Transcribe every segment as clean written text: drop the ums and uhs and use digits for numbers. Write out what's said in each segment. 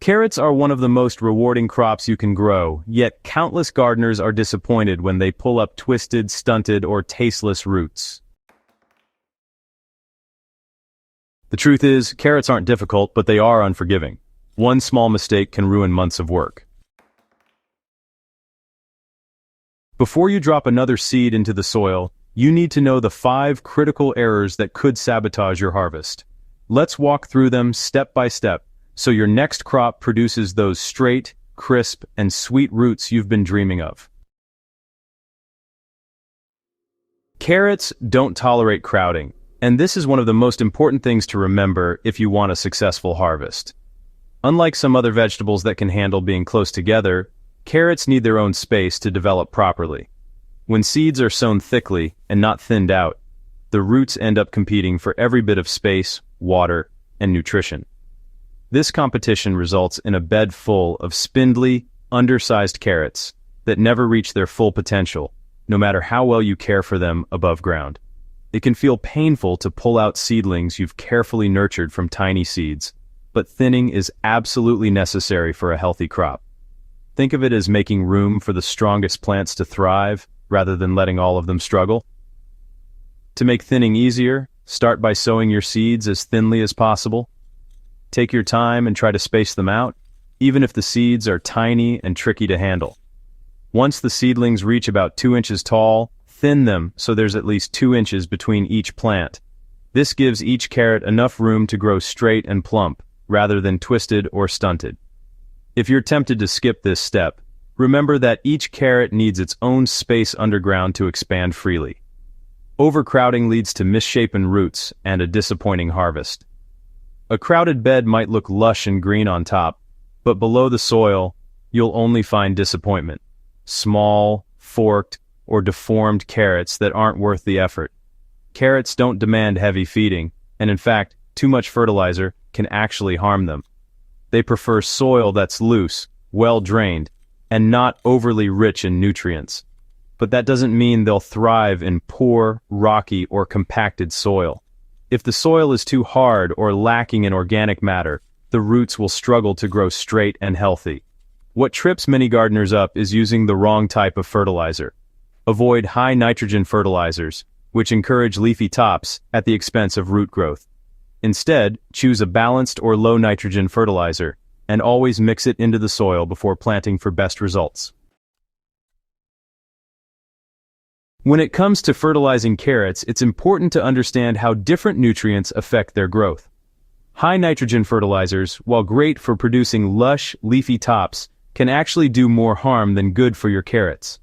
Carrots are one of the most rewarding crops you can grow, yet countless gardeners are disappointed when they pull up twisted, stunted, or tasteless roots. The truth is, carrots aren't difficult, but they are unforgiving. One small mistake can ruin months of work. Before you drop another seed into the soil, you need to know the 5 critical errors that could sabotage your harvest. Let's walk through them step by step, so your next crop produces those straight, crisp, and sweet roots you've been dreaming of. Carrots don't tolerate crowding, and this is one of the most important things to remember if you want a successful harvest. Unlike some other vegetables that can handle being close together, carrots need their own space to develop properly. When seeds are sown thickly and not thinned out, the roots end up competing for every bit of space, water, and nutrition. This competition results in a bed full of spindly, undersized carrots that never reach their full potential, no matter how well you care for them above ground. It can feel painful to pull out seedlings you've carefully nurtured from tiny seeds, but thinning is absolutely necessary for a healthy crop. Think of it as making room for the strongest plants to thrive, rather than letting all of them struggle. To make thinning easier, start by sowing your seeds as thinly as possible. Take your time and try to space them out, even if the seeds are tiny and tricky to handle. Once the seedlings reach about 2 inches tall, thin them so there's at least 2 inches between each plant. This gives each carrot enough room to grow straight and plump, rather than twisted or stunted. If you're tempted to skip this step, remember that each carrot needs its own space underground to expand freely. Overcrowding leads to misshapen roots and a disappointing harvest. A crowded bed might look lush and green on top, but below the soil, you'll only find disappointment. Small, forked, or deformed carrots that aren't worth the effort. Carrots don't demand heavy feeding, and in fact, too much fertilizer can actually harm them. They prefer soil that's loose, well-drained, and not overly rich in nutrients. But that doesn't mean they'll thrive in poor, rocky, or compacted soil. If the soil is too hard or lacking in organic matter, the roots will struggle to grow straight and healthy. What trips many gardeners up is using the wrong type of fertilizer. Avoid high nitrogen fertilizers, which encourage leafy tops at the expense of root growth. Instead, choose a balanced or low nitrogen fertilizer, and always mix it into the soil before planting for best results. When it comes to fertilizing carrots, it's important to understand how different nutrients affect their growth. High nitrogen fertilizers, while great for producing lush, leafy tops, can actually do more harm than good for your carrots.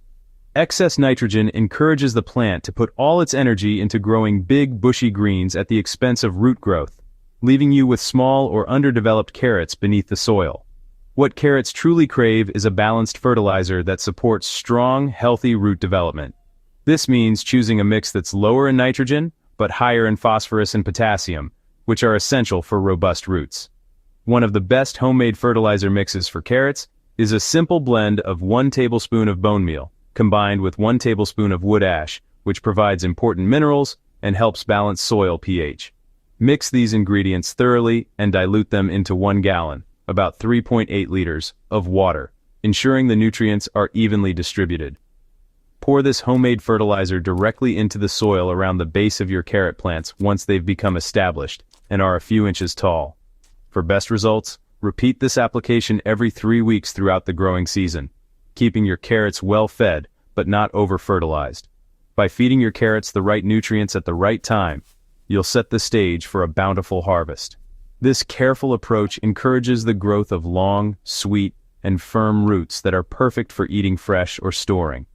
Excess nitrogen encourages the plant to put all its energy into growing big, bushy greens at the expense of root growth, leaving you with small or underdeveloped carrots beneath the soil. What carrots truly crave is a balanced fertilizer that supports strong, healthy root development. This means choosing a mix that's lower in nitrogen, but higher in phosphorus and potassium, which are essential for robust roots. One of the best homemade fertilizer mixes for carrots is a simple blend of 1 tablespoon of bone meal, combined with 1 tablespoon of wood ash, which provides important minerals and helps balance soil pH. Mix these ingredients thoroughly and dilute them into 1 gallon, about 3.8 liters, of water, ensuring the nutrients are evenly distributed. Pour this homemade fertilizer directly into the soil around the base of your carrot plants once they've become established and are a few inches tall. For best results, repeat this application every 3 weeks throughout the growing season, keeping your carrots well fed but not over-fertilized. By feeding your carrots the right nutrients at the right time, you'll set the stage for a bountiful harvest. This careful approach encourages the growth of long, sweet, and firm roots that are perfect for eating fresh or storing.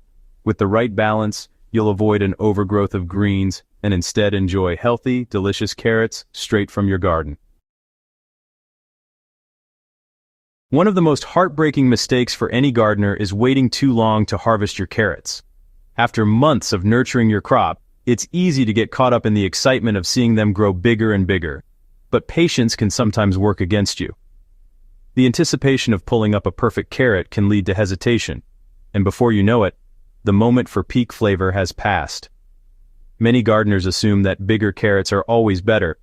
With the right balance, you'll avoid an overgrowth of greens and instead enjoy healthy, delicious carrots straight from your garden. One of the most heartbreaking mistakes for any gardener is waiting too long to harvest your carrots. After months of nurturing your crop, it's easy to get caught up in the excitement of seeing them grow bigger and bigger. But patience can sometimes work against you. The anticipation of pulling up a perfect carrot can lead to hesitation, and before you know it, the moment for peak flavor has passed. Many gardeners assume that bigger carrots are always better,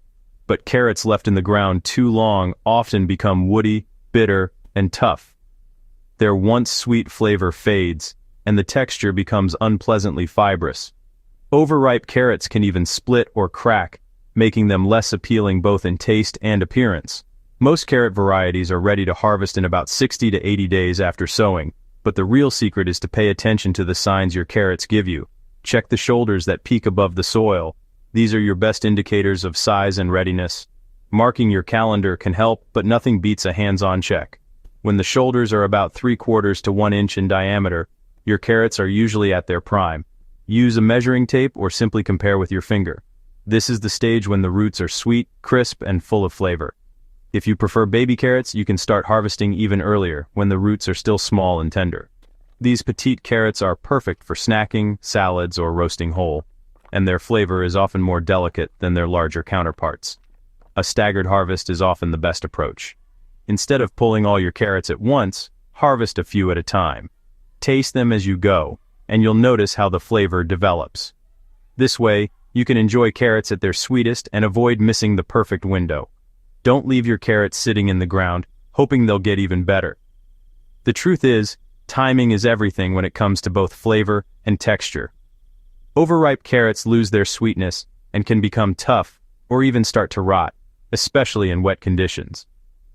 but carrots left in the ground too long often become woody, bitter, and tough. Their once sweet flavor fades, and the texture becomes unpleasantly fibrous. Overripe carrots can even split or crack, making them less appealing both in taste and appearance. Most carrot varieties are ready to harvest in about 60 to 80 days after sowing, but the real secret is to pay attention to the signs your carrots give you. Check the shoulders that peak above the soil. These are your best indicators of size and readiness. Marking your calendar can help, but nothing beats a hands-on check. When the shoulders are about 3/4 to 1 inch in diameter, your carrots are usually at their prime. Use a measuring tape or simply compare with your finger. This is the stage when the roots are sweet, crisp, and full of flavor. If you prefer baby carrots, you can start harvesting even earlier, when the roots are still small and tender. These petite carrots are perfect for snacking, salads, or roasting whole, and their flavor is often more delicate than their larger counterparts. A staggered harvest is often the best approach. Instead of pulling all your carrots at once, harvest a few at a time. Taste them as you go, and you'll notice how the flavor develops. This way, you can enjoy carrots at their sweetest and avoid missing the perfect window. Don't leave your carrots sitting in the ground, hoping they'll get even better. The truth is, timing is everything when it comes to both flavor and texture. Overripe carrots lose their sweetness and can become tough or even start to rot, especially in wet conditions.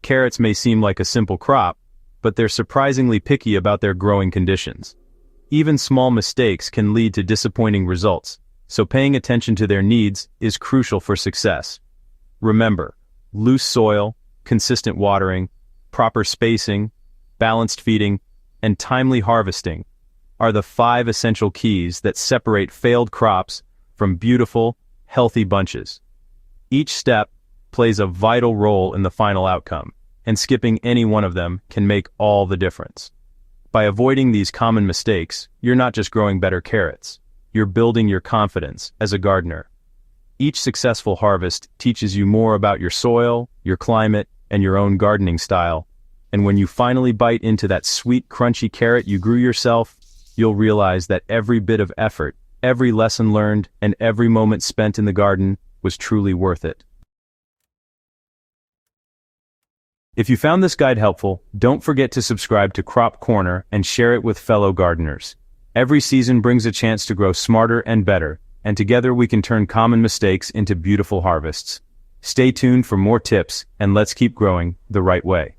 Carrots may seem like a simple crop, but they're surprisingly picky about their growing conditions. Even small mistakes can lead to disappointing results, so paying attention to their needs is crucial for success. Remember, loose soil, consistent watering, proper spacing, balanced feeding, and timely harvesting are the 5 essential keys that separate failed crops from beautiful, healthy bunches. Each step plays a vital role in the final outcome, and skipping any one of them can make all the difference. By avoiding these common mistakes, you're not just growing better carrots, you're building your confidence as a gardener. Each successful harvest teaches you more about your soil, your climate, and your own gardening style. And when you finally bite into that sweet, crunchy carrot you grew yourself, you'll realize that every bit of effort, every lesson learned, and every moment spent in the garden was truly worth it. If you found this guide helpful, don't forget to subscribe to Crop Corner and share it with fellow gardeners. Every season brings a chance to grow smarter and better, and together we can turn common mistakes into beautiful harvests. Stay tuned for more tips, and let's keep growing the right way.